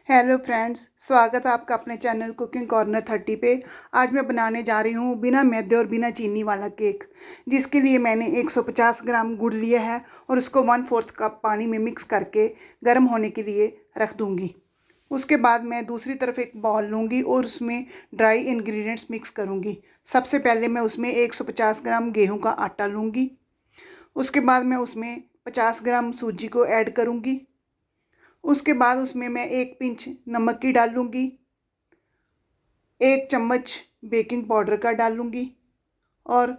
Hello friends, स्वागत है आपका अपने चैनल कुकिंग कॉर्नर 30 पे। आज मैं बनाने जा रही हूँ बिना मैदे और बिना चीनी वाला केक, जिसके लिए मैंने 150 ग्राम गुड़ लिया है और उसको 1/4 कप पानी में मिक्स करके गर्म होने के लिए रख दूँगी। उसके बाद मैं दूसरी तरफ एक बाउल लूँगी और उसमें ड्राई इंग्रेडिएंट्स मिक्स करूँगी। सबसे पहले मैं उसमें 150 ग्राम गेहूँ का आटा लूँगी। उसके बाद मैं उसमें 50 ग्राम सूजी को ऐड करूँगी। उसके बाद उसमें मैं 1 पिंच नमक की डाल लूँगी, 1 चम्मच बेकिंग पाउडर का डाल लूँगी और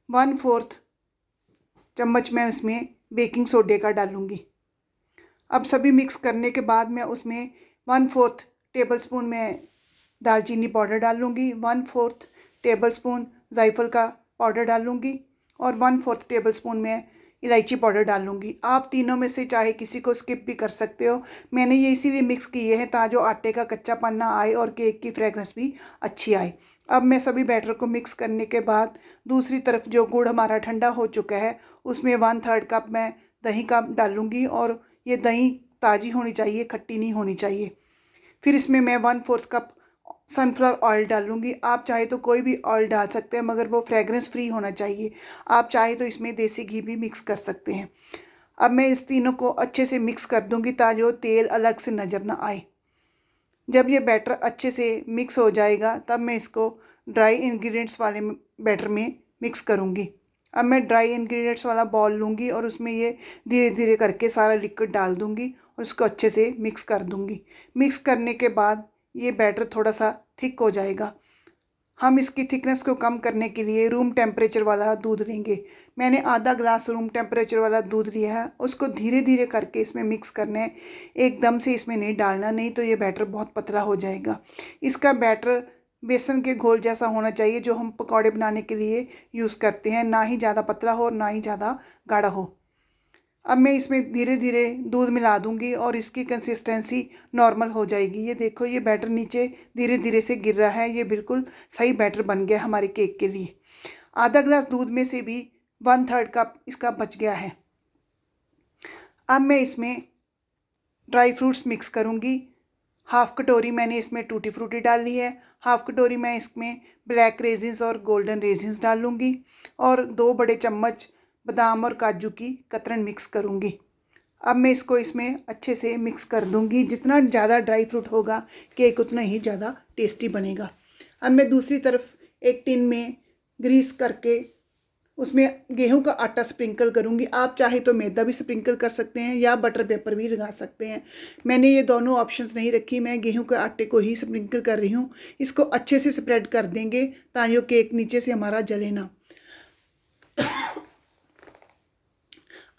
1/4 चम्मच मैं उसमें बेकिंग सोडे का डालूँगी। अब सभी मिक्स करने के बाद मैं उसमें 1/4 टेबलस्पून में दालचीनी पाउडर डाल लूँगी, 1/4 टेबलस्पून जायफल का पाउडर डाल लूँगी और 1/4 टेबलस्पून में इलायची पाउडर डाल लूँगी। आप तीनों में से चाहे किसी को स्किप भी कर सकते हो। मैंने ये इसीलिए मिक्स किए हैं ताकि आटे का कच्चापन ना आए और केक की फ्रेगनेंस भी अच्छी आए। अब मैं सभी बैटर को मिक्स करने के बाद दूसरी तरफ जो गुड़ हमारा ठंडा हो चुका है उसमें 1/3 कप मैं दही का डालूँगी और ये दही ताज़ी होनी चाहिए, खट्टी नहीं होनी चाहिए। फिर इसमें मैं 1/4 कप सनफ्लावर ऑयल डालूँगी। आप चाहे तो कोई भी ऑयल डाल सकते हैं, मगर वो फ्रेगरेंस फ्री होना चाहिए। आप चाहे तो इसमें देसी घी भी मिक्स कर सकते हैं। अब मैं इस तीनों को अच्छे से मिक्स कर दूँगी ताकि वो तेल अलग से नज़र ना आए। जब ये बैटर अच्छे से मिक्स हो जाएगा तब मैं इसको ड्राई इंग्रेडिएंट्स वाले बैटर में मिक्स करूँगी। अब मैं ड्राई इंग्रेडिएंट्स वाला बॉल लूँगी और उसमें ये धीरे धीरे करके सारा लिक्विड डाल दूँगी और उसको अच्छे से मिक्स कर दूँगी। मिक्स करने के बाद ये बैटर थोड़ा सा थिक हो जाएगा। हम इसकी थिकनेस को कम करने के लिए रूम टेम्परेचर वाला दूध लेंगे। मैंने आधा ग्लास रूम टेम्परेचर वाला दूध लिया है। उसको धीरे धीरे करके इसमें मिक्स करना है, एकदम से इसमें नहीं डालना, नहीं तो ये बैटर बहुत पतला हो जाएगा। इसका बैटर बेसन के घोल जैसा होना चाहिए जो हम पकौड़े बनाने के लिए यूज़ करते हैं, ना ही ज़्यादा पतला हो और ना ही ज़्यादा गाढ़ा हो। अब मैं इसमें धीरे धीरे दूध मिला दूंगी और इसकी कंसिस्टेंसी नॉर्मल हो जाएगी। ये देखो, ये बैटर नीचे धीरे धीरे से गिर रहा है। ये बिल्कुल सही बैटर बन गया हमारे केक के लिए। आधा ग्लास दूध में से भी 1/3 कप इसका बच गया है। अब मैं इसमें ड्राई फ्रूट्स मिक्स करूँगी। हाफ़ कटोरी मैंने इसमें टूटी फ्रूटी डाल ली है। हाफ़ कटोरी मैं इसमें ब्लैक रेजिन्स और गोल्डन रेजिन्स डाल लूँगी और 2 बड़े चम्मच बादाम और काजू की कतरन मिक्स करूँगी। अब मैं इसको इसमें अच्छे से मिक्स कर दूँगी। जितना ज़्यादा ड्राई फ्रूट होगा केक उतना ही ज़्यादा टेस्टी बनेगा। अब मैं दूसरी तरफ एक टिन में ग्रीस करके उसमें गेहूं का आटा स्प्रिंकल करूंगी। आप चाहे तो मैदा भी स्प्रिंकल कर सकते हैं या बटर पेपर भी लगा सकते हैं। मैंने ये दोनों ऑप्शंस नहीं रखी, मैं गेहूं के आटे को ही स्प्रिंकल कर रही हूँ। इसको अच्छे से स्प्रेड कर देंगे ताकि केक नीचे से हमारा जले ना।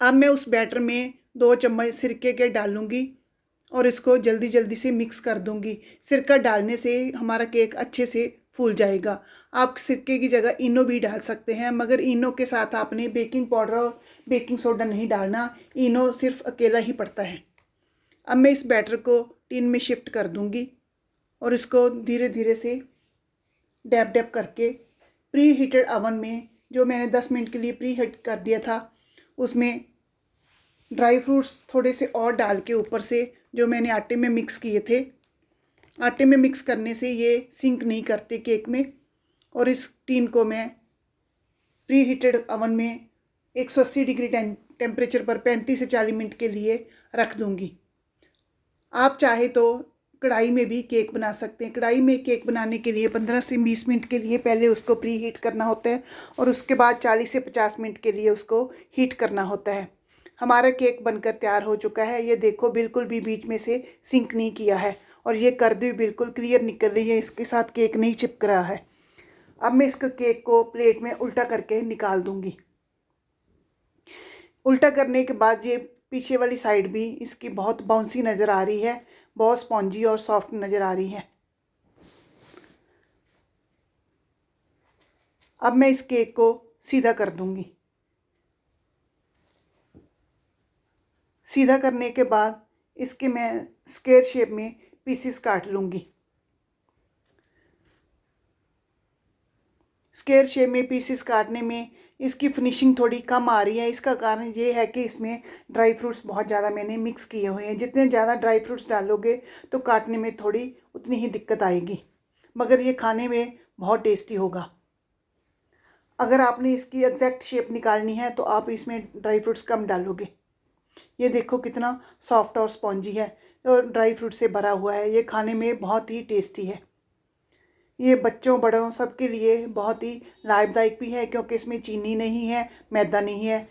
अब मैं उस बैटर में 2 चम्मच सिरके के डालूंगी और इसको जल्दी जल्दी से मिक्स कर दूंगी। सिरका डालने से हमारा केक अच्छे से फूल जाएगा। आप सिरके की जगह इनो भी डाल सकते हैं, मगर इनो के साथ आपने बेकिंग पाउडर और बेकिंग सोडा नहीं डालना, इनो सिर्फ अकेला ही पड़ता है। अब मैं इस बैटर को टिन में शिफ्ट कर दूंगी और इसको धीरे धीरे से डैब डैब करके प्री हीटेड अवन में, जो मैंने 10 मिनट के लिए प्री हीट कर दिया था, उसमें ड्राई फ्रूट्स थोड़े से और डाल के ऊपर से जो मैंने आटे में मिक्स किए थे। आटे में मिक्स करने से ये सिंक नहीं करते केक में। और इस टीन को मैं प्री हीटेड अवन में 180 डिग्री टेम्परेचर पर 35 से 40 मिनट के लिए रख दूंगी। आप चाहे तो कढ़ाई में भी केक बना सकते हैं। कढ़ाई में केक बनाने के लिए 15 से 20 मिनट के लिए पहले उसको प्री हीट करना होता है और उसके बाद 40 से 50 मिनट के लिए उसको हीट करना होता है। हमारा केक बनकर तैयार हो चुका है। ये देखो, बिल्कुल भी बीच में से सिंक नहीं किया है और ये कर्द भी बिल्कुल क्लियर निकल रही है, इसके साथ केक नहीं चिपक रहा है। अब मैं इसको केक को प्लेट में उल्टा करके निकाल दूंगी। उल्टा करने के बाद ये पीछे वाली साइड भी इसकी बहुत बाउंसी नज़र आ रही है, बहुत स्पॉन्जी और सॉफ्ट नज़र आ रही है। अब मैं इस केक को सीधा कर दूंगी। सीधा करने के बाद इसके मैं स्क्वायर शेप में पीसेस काट लूँगी। स्क्वायर शेप में पीसेस काटने में इसकी फिनिशिंग थोड़ी कम आ रही है। इसका कारण ये है कि इसमें ड्राई फ्रूट्स बहुत ज़्यादा मैंने मिक्स किए हुए हैं। जितने ज़्यादा ड्राई फ्रूट्स डालोगे तो काटने में थोड़ी उतनी ही दिक्कत आएगी, मगर ये खाने में बहुत टेस्टी होगा। अगर आपने इसकी एग्जैक्ट शेप निकालनी है तो आप इसमें ड्राई फ्रूट्स कम डालोगे। ये देखो कितना सॉफ्ट और स्पॉन्जी है और ड्राई फ्रूट से भरा हुआ है। ये खाने में बहुत ही टेस्टी है। ये बच्चों बड़ों सबके लिए बहुत ही लाभदायक भी है, क्योंकि इसमें चीनी नहीं है, मैदा नहीं है,